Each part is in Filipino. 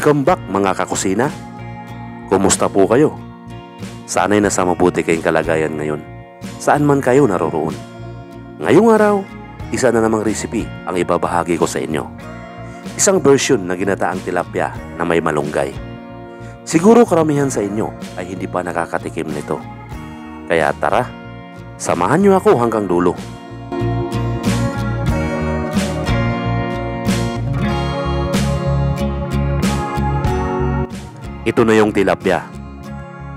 Welcome back mga kakusina. Kumusta po kayo? Sana'y nasa mabuti kayong kalagayan ngayon, saan man kayo naroroon. Ngayong araw, isa na namang recipe ang ibabahagi ko sa inyo. Isang version na ginataang tilapia na may malunggay. Siguro karamihan sa inyo ay hindi pa nakakatikim nito. Kaya tara, samahan niyo ako hanggang dulo. Ito na yung tilapia.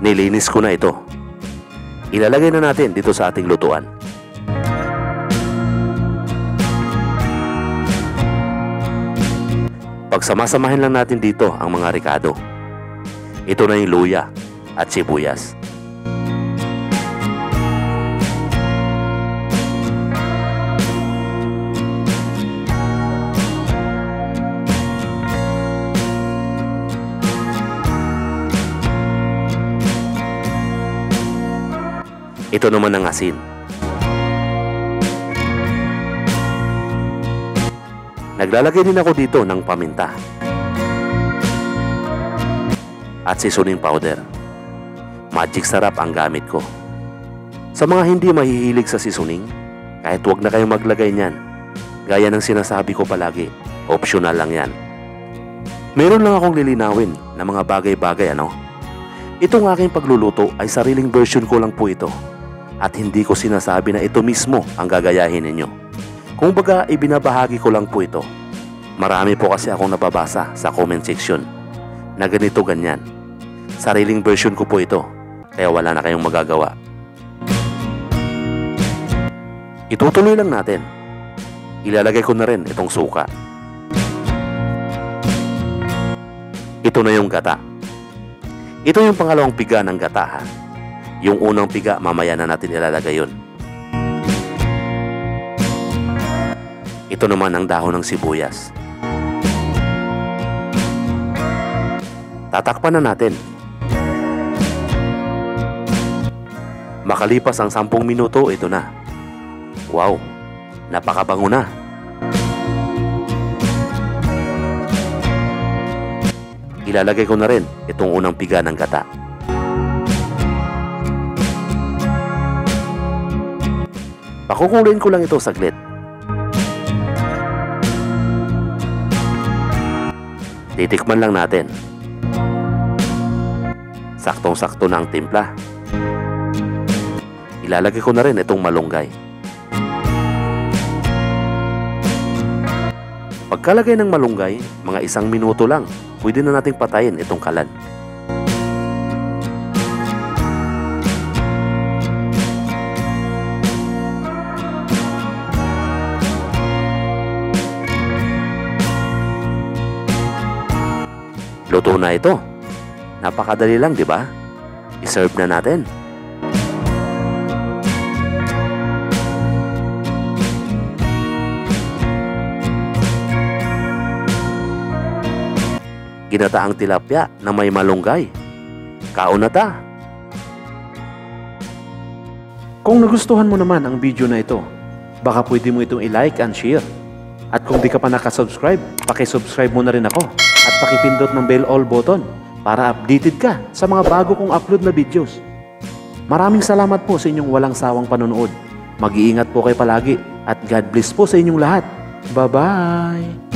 Nilinis ko na ito. Ilalagay na natin dito sa ating lutuan. Pagsamasamahin lang natin dito ang mga ricado. Ito na yung luya at sibuyas. Ito naman ang asin. Naglalagay din ako dito ng paminta at seasoning powder. Magic sarap ang gamit ko. Sa mga hindi mahihilig sa seasoning, kahit wag na kayong maglagay niyan. Gaya ng sinasabi ko palagi, optional lang yan. Meron lang akong lilinawin na mga bagay-bagay ano. Itong aking pagluluto ay sariling version ko lang po ito. At hindi ko sinasabi na ito mismo ang gagayahin ninyo. Kung baga, ibinabahagi ko lang po ito. Marami po kasi akong nababasa sa comment section na ganito ganyan. Sariling version ko po ito, kaya wala na kayong magagawa. Itutuloy lang natin. Ilalagay ko na rin itong suka. Ito na yung gata. Ito yung pangalawang piga ng gata ha. Yung unang piga, mamaya na natin ilalagay yun. Ito naman ang dahon ng sibuyas. Tatakpan na natin. Makalipas ang 10 minuto, ito na. Wow, napakabango na. Ilalagay ko na rin itong unang piga ng gata. Pakukulin ko lang ito saglit. Titikman lang natin. Saktong-sakto na ang timpla. Ilalagay ko na rin itong malunggay. Pagkalagay ng malunggay, mga 1 minuto lang, pwede na nating patayin itong kalan. Luto na ito. Napakadali lang, di ba? I-serve na natin. Ginataang tilapia na may malunggay. Kaon na ta. Kung nagustuhan mo naman ang video na ito, baka pwede mo itong i-like and share. At kung di ka pa nakasubscribe, paki-subscribe mo na rin ako. At pakipindot ng bell all button para updated ka sa mga bago kong upload na videos. Maraming salamat po sa inyong walang sawang panonood. Mag-iingat po kayo palagi at God bless po sa inyong lahat. Bye-bye!